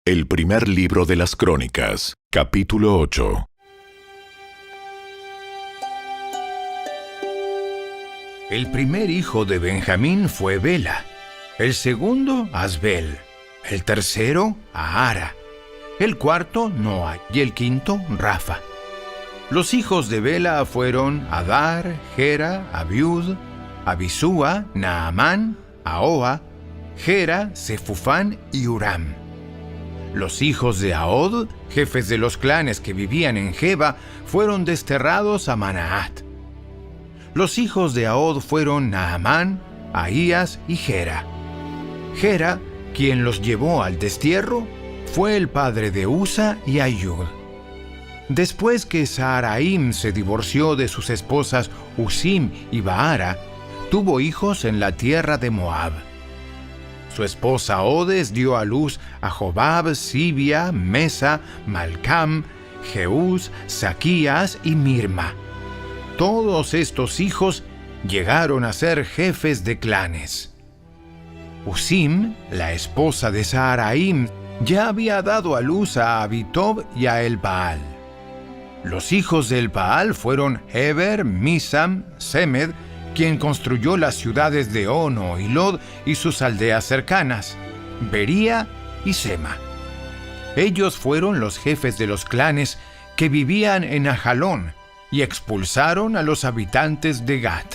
El primer libro de las Crónicas, capítulo 8. El primer hijo de Benjamín fue Bela, el segundo Asbel, el tercero Ahara, el cuarto Noa y el quinto Rafa. Los hijos de Bela fueron Adar, Gera, Abiud, Abisúa, Naamán, Ahoa, Gera, Sefufán y Uram. Los hijos de Ahod, jefes de los clanes que vivían en Geba, fueron desterrados a Manaat. Los hijos de Ahod fueron Naamán, Ahías y Gera. Gera, quien los llevó al destierro, fue el padre de Usa y Ayud. Después que Saharaim se divorció de sus esposas Usim y Baara, tuvo hijos en la tierra de Moab. Su esposa Odes dio a luz a Jobab, Sibia, Mesa, Malcam, Jeús, Saquías y Mirma. Todos estos hijos llegaron a ser jefes de clanes. Usim, la esposa de Saharaim, ya había dado a luz a Abitob y a Elbaal. Los hijos de Elbaal fueron Heber, Misam, Semed, quien construyó las ciudades de Ono y Lod y sus aldeas cercanas, Bería y Sema. Ellos fueron los jefes de los clanes que vivían en Ajalón y expulsaron a los habitantes de Gat.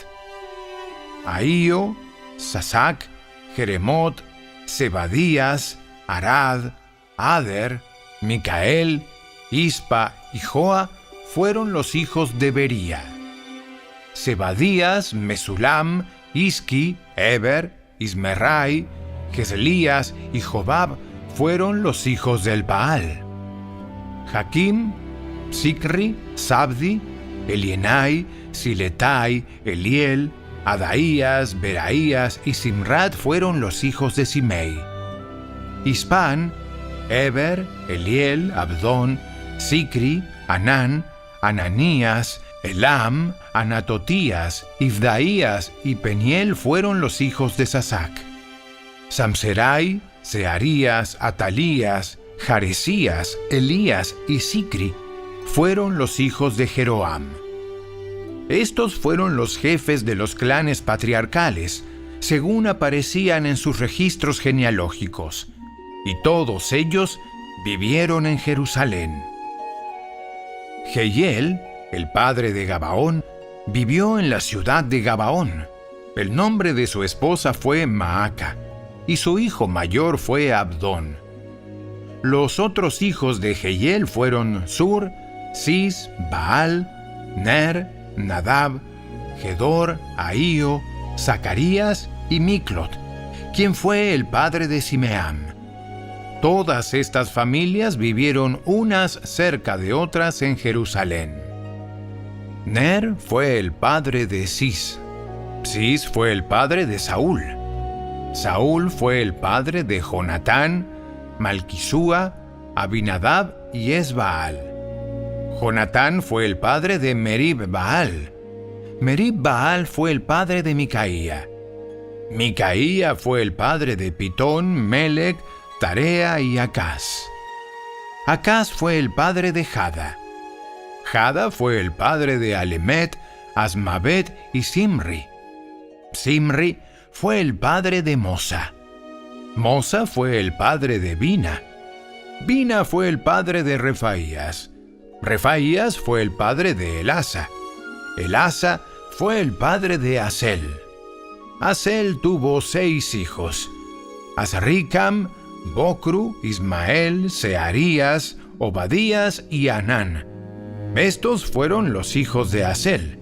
Ahío, Sasac, Jeremot, Zebadías, Arad, Ader, Micael, Ispa y Joa fueron los hijos de Bería. Zebadías, Mesulam, Isqui, Eber, Ismerai, Geselías y Jobab fueron los hijos del Baal. Jaquim, Sicri, Sabdi, Elienai, Siletai, Eliel, Adaías, Beraías y Simrat fueron los hijos de Simei. Ispan, Eber, Eliel, Abdón, Sicri, Anán, Ananías, Elam, Anatotías, Ifdaías y Peniel fueron los hijos de Sasac. Samserai, Searías, Atalías, Jaresías, Elías y Sicri fueron los hijos de Jeroam. Estos fueron los jefes de los clanes patriarcales, según aparecían en sus registros genealógicos, y todos ellos vivieron en Jerusalén. Jehiel, el padre de Gabaón, vivió en la ciudad de Gabaón. El nombre de su esposa fue Maaca, y su hijo mayor fue Abdón. Los otros hijos de Jehiel fueron Sur, Cis, Baal, Ner, Nadab, Gedor, Ahío, Zacarías y Miclot, quien fue el padre de Simeam. Todas estas familias vivieron unas cerca de otras en Jerusalén. Ner fue el padre de Cis. Cis fue el padre de Saúl. Saúl fue el padre de Jonatán, Malquisúa, Abinadab y Esbaal. Jonatán fue el padre de Merib-Baal. Merib-Baal fue el padre de Micaía. Micaía fue el padre de Pitón, Melec, Tarea y Acaz. Acaz fue el padre de Jada. Jada fue el padre de Alemet, Asmavet y Simri. Simri fue el padre de Mosa. Mosa fue el padre de Bina. Bina fue el padre de Refaías. Refaías fue el padre de Elasa. Elasa fue el padre de Asel. Asel tuvo 6 hijos: Azricam, Bocru, Ismael, Searías, Obadías y Anán. Estos fueron los hijos de Asel.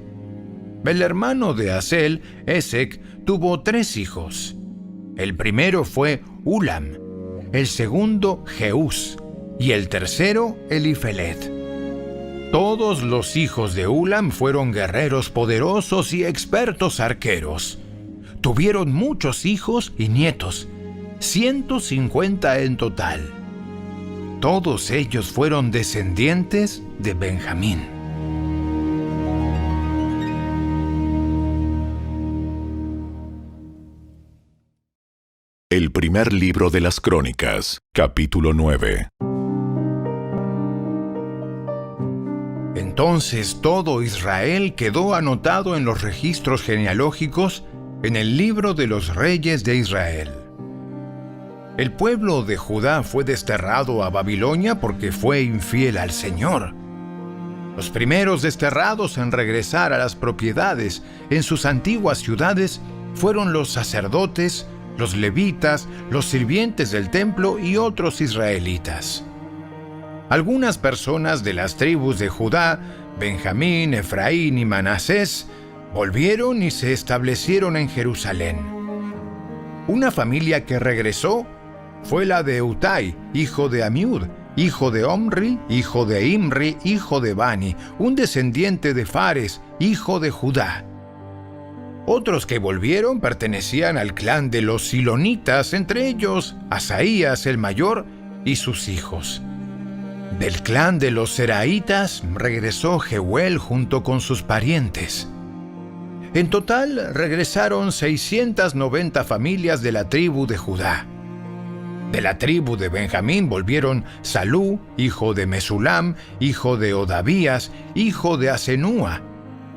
El hermano de Asel, Esec, tuvo 3 hijos. El primero fue Ulam, el segundo Jeús y el tercero Elifelet. Todos los hijos de Ulam fueron guerreros poderosos y expertos arqueros. Tuvieron muchos hijos y nietos, 150 en total. Todos ellos fueron descendientes de Benjamín. El primer libro de las Crónicas, capítulo 9. Entonces todo Israel quedó anotado en los registros genealógicos en el libro de los reyes de Israel. El pueblo de Judá fue desterrado a Babilonia porque fue infiel al Señor. Los primeros desterrados en regresar a las propiedades en sus antiguas ciudades fueron los sacerdotes, los levitas, los sirvientes del templo y otros israelitas. Algunas personas de las tribus de Judá, Benjamín, Efraín y Manasés, volvieron y se establecieron en Jerusalén. Una familia que regresó fue la de Utai, hijo de Amiud, hijo de Omri, hijo de Imri, hijo de Bani, un descendiente de Fares, hijo de Judá. Otros que volvieron pertenecían al clan de los silonitas, entre ellos Asaías el mayor y sus hijos. Del clan de los seraitas regresó Jehuel junto con sus parientes. En total regresaron 690 familias de la tribu de Judá. De la tribu de Benjamín volvieron Salú, hijo de Mesulam, hijo de Odavías, hijo de Asenúa,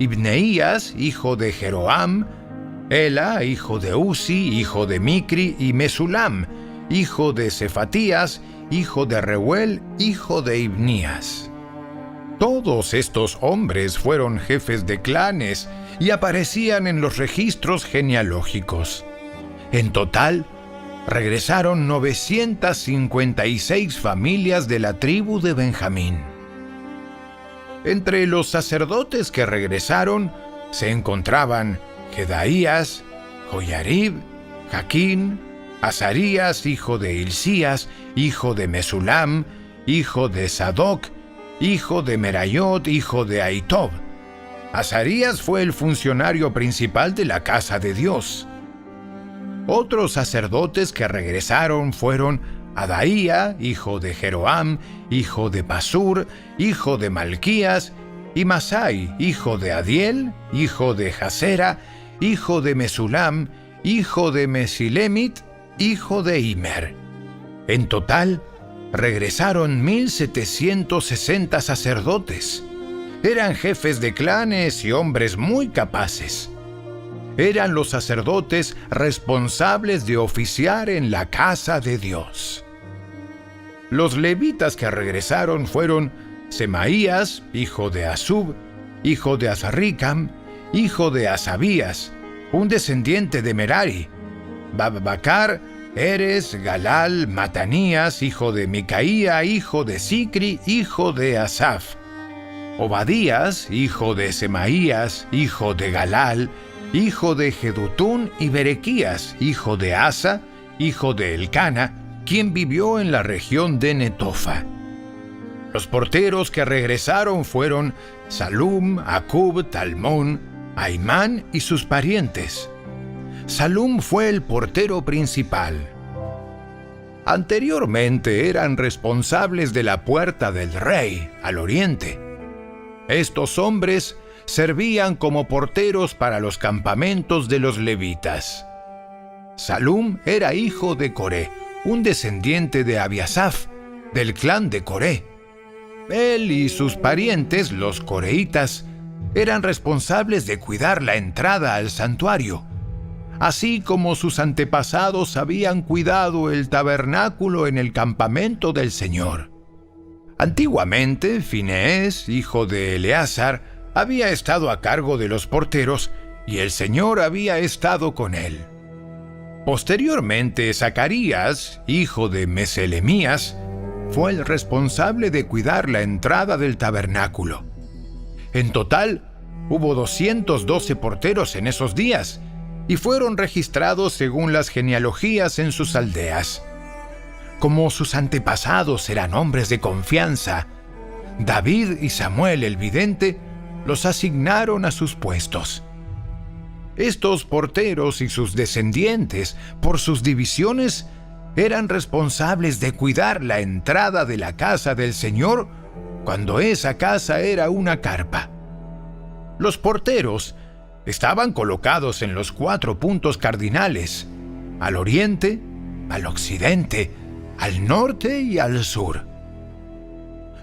Ibneías, hijo de Jeroam, Ela, hijo de Uzi, hijo de Micri, y Mesulam, hijo de Cefatías, hijo de Reuel, hijo de Ibnías. Todos estos hombres fueron jefes de clanes y aparecían en los registros genealógicos. En total, regresaron 956 familias de la tribu de Benjamín. Entre los sacerdotes que regresaron se encontraban Jedaías, Joyarib, Jaquín, Azarías, hijo de Hilcías, hijo de Mesulam, hijo de Sadoc, hijo de Merayot, hijo de Ahitob. Azarías fue el funcionario principal de la casa de Dios. Otros sacerdotes que regresaron fueron Adaía, hijo de Jeroam, hijo de Pasur, hijo de Malquías, y Masai, hijo de Adiel, hijo de Jasera, hijo de Mesulam, hijo de Mesilemit, hijo de Imer. En total, regresaron 1,760 sacerdotes. Eran jefes de clanes y hombres muy capaces. Eran los sacerdotes responsables de oficiar en la casa de Dios. Los levitas que regresaron fueron Semaías, hijo de Asub, hijo de Azarricam, hijo de Asabías, un descendiente de Merari, Babbacar, Eres, Galal, Matanías, hijo de Micaía, hijo de Sicri, hijo de Asaf, Obadías, hijo de Semaías, hijo de Galal, hijo de Jedutún, y Berequías, hijo de Asa, hijo de Elcana, quien vivió en la región de Netofa. Los porteros que regresaron fueron Salum, Acub, Talmón, Aimán y sus parientes. Salum fue el portero principal. Anteriormente eran responsables de la puerta del rey, al oriente. Estos hombres servían como porteros para los campamentos de los levitas. Salum era hijo de Coré, un descendiente de Abiasaf, del clan de Coré. Él y sus parientes, los coreitas, eran responsables de cuidar la entrada al santuario, así como sus antepasados habían cuidado el tabernáculo en el campamento del Señor. Antiguamente, Fineés, hijo de Eleazar, había estado a cargo de los porteros y el Señor había estado con él. Posteriormente, Zacarías, hijo de Meselemías, fue el responsable de cuidar la entrada del tabernáculo. En total, hubo 212 porteros en esos días y fueron registrados según las genealogías en sus aldeas. Como sus antepasados eran hombres de confianza, David y Samuel el vidente los asignaron a sus puestos. Estos porteros y sus descendientes, por sus divisiones, eran responsables de cuidar la entrada de la casa del Señor cuando esa casa era una carpa. Los porteros estaban colocados en los 4 puntos cardinales, al oriente, al occidente, al norte y al sur.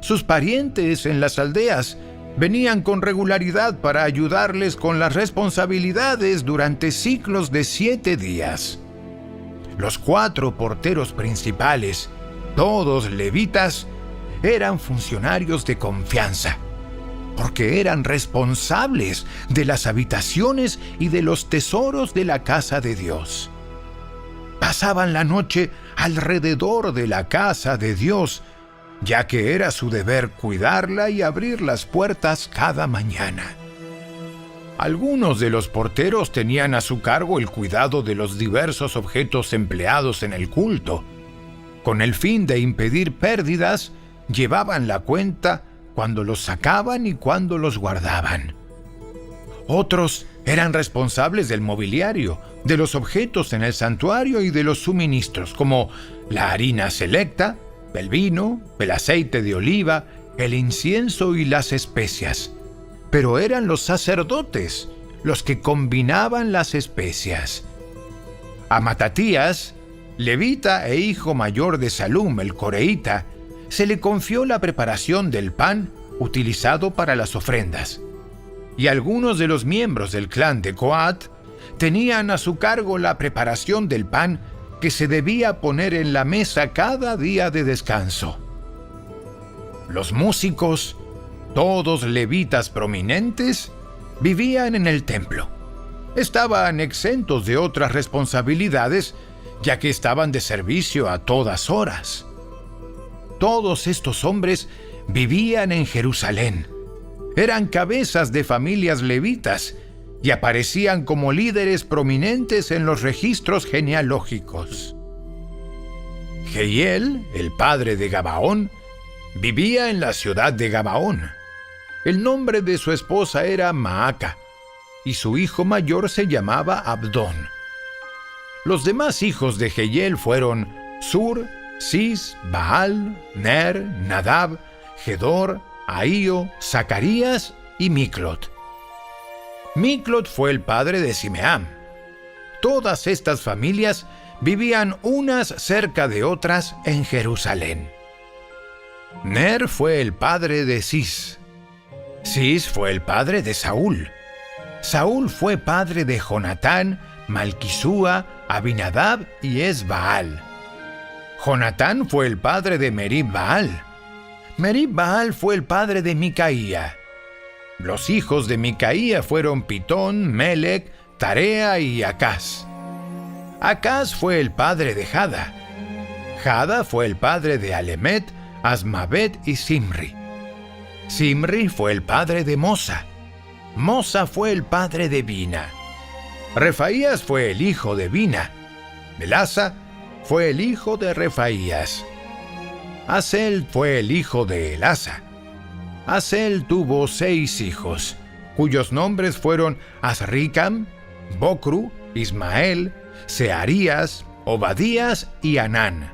Sus parientes en las aldeas venían con regularidad para ayudarles con las responsabilidades durante ciclos de 7 días. Los 4 porteros principales, todos levitas, eran funcionarios de confianza, porque eran responsables de las habitaciones y de los tesoros de la casa de Dios. Pasaban la noche alrededor de la casa de Dios, ya que era su deber cuidarla y abrir las puertas cada mañana. Algunos de los porteros tenían a su cargo el cuidado de los diversos objetos empleados en el culto. Con el fin de impedir pérdidas, llevaban la cuenta cuando los sacaban y cuando los guardaban. Otros eran responsables del mobiliario, de los objetos en el santuario y de los suministros, como la harina selecta, el vino, el aceite de oliva, el incienso y las especias. Pero eran los sacerdotes los que combinaban las especias. A Matatías, levita e hijo mayor de Salum el coreíta, se le confió la preparación del pan utilizado para las ofrendas. Y algunos de los miembros del clan de Coat tenían a su cargo la preparación del pan que se debía poner en la mesa cada día de descanso. Los músicos, todos levitas prominentes, vivían en el templo. Estaban exentos de otras responsabilidades, ya que estaban de servicio a todas horas. Todos estos hombres vivían en Jerusalén. Eran cabezas de familias levitas y aparecían como líderes prominentes en los registros genealógicos. Jehiel, el padre de Gabaón, vivía en la ciudad de Gabaón. El nombre de su esposa era Maaca, y su hijo mayor se llamaba Abdón. Los demás hijos de Jehiel fueron Sur, Cis, Baal, Ner, Nadab, Gedor, Ahío, Zacarías y Miclot. Miclot fue el padre de Simeam. Todas estas familias vivían unas cerca de otras en Jerusalén. Ner fue el padre de Cis. Cis fue el padre de Saúl. Saúl fue padre de Jonatán, Malquisúa, Abinadab y Esbaal. Jonatán fue el padre de Merib-Baal. Merib-Baal fue el padre de Micaía. Los hijos de Micaía fueron Pitón, Melec, Tarea y Acaz. Acaz fue el padre de Jada. Jada fue el padre de Alemet, Asmavet y Simri. Simri fue el padre de Mosa. Mosa fue el padre de Bina. Refaías fue el hijo de Bina. Belasa fue el hijo de Refaías. Asel fue el hijo de Elasa. Asel tuvo 6 hijos, cuyos nombres fueron Azricam, Bocru, Ismael, Searías, Obadías y Anán.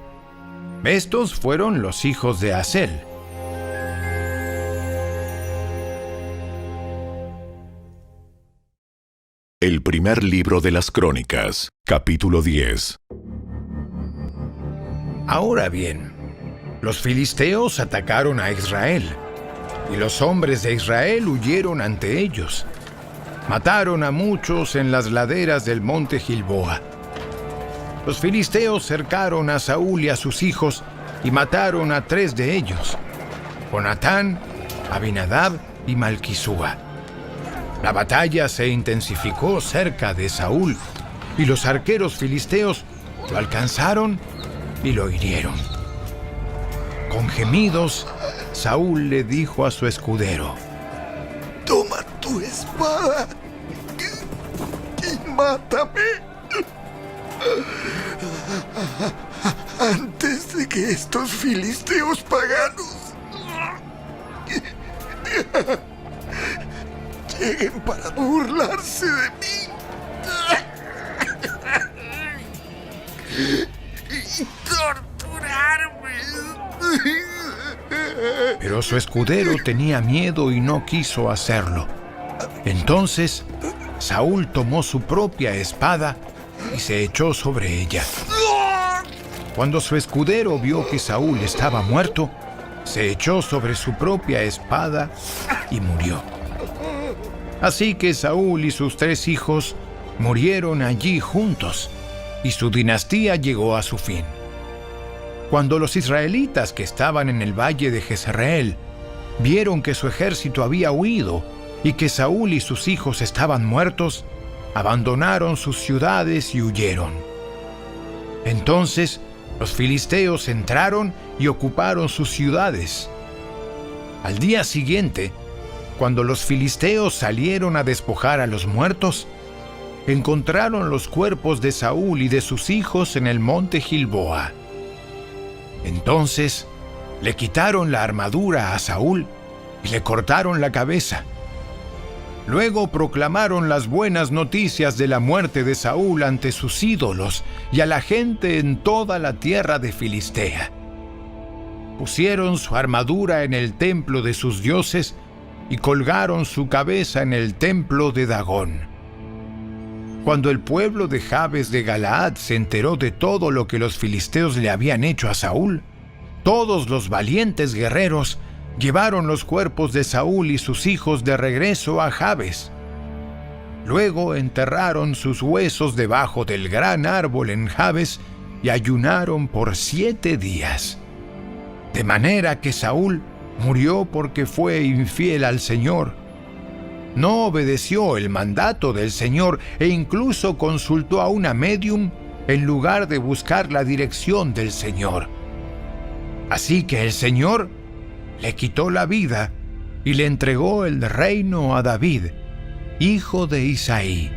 Estos fueron los hijos de Asel. El primer libro de las Crónicas, capítulo 10. Ahora bien, los filisteos atacaron a Israel, y los hombres de Israel huyeron ante ellos. Mataron a muchos en las laderas del monte Gilboa. Los filisteos cercaron a Saúl y a sus hijos y mataron a 3 de ellos: Jonatán, Abinadab y Malquisúa. La batalla se intensificó cerca de Saúl, y los arqueros filisteos lo alcanzaron y lo hirieron. Con gemidos, Saúl le dijo a su escudero: «Toma tu espada y mátame antes de que estos filisteos paganos lleguen para burlarse de mí y torturarme». Pero su escudero tenía miedo y no quiso hacerlo. Entonces, Saúl tomó su propia espada y se echó sobre ella. Cuando su escudero vio que Saúl estaba muerto, se echó sobre su propia espada y murió. Así que Saúl y sus 3 hijos murieron allí juntos, y su dinastía llegó a su fin. Cuando los israelitas que estaban en el valle de Jezreel vieron que su ejército había huido y que Saúl y sus hijos estaban muertos, abandonaron sus ciudades y huyeron. Entonces los filisteos entraron y ocuparon sus ciudades. Al día siguiente, cuando los filisteos salieron a despojar a los muertos, encontraron los cuerpos de Saúl y de sus hijos en el monte Gilboa. Entonces le quitaron la armadura a Saúl y le cortaron la cabeza. Luego proclamaron las buenas noticias de la muerte de Saúl ante sus ídolos y a la gente en toda la tierra de Filistea. Pusieron su armadura en el templo de sus dioses y colgaron su cabeza en el templo de Dagón. Cuando el pueblo de Jabes de Galaad se enteró de todo lo que los filisteos le habían hecho a Saúl, todos los valientes guerreros llevaron los cuerpos de Saúl y sus hijos de regreso a Jabes. Luego enterraron sus huesos debajo del gran árbol en Jabes y ayunaron por 7 días. De manera que Saúl murió porque fue infiel al Señor. No obedeció el mandato del Señor e incluso consultó a una médium en lugar de buscar la dirección del Señor. Así que el Señor le quitó la vida y le entregó el reino a David, hijo de Isaí.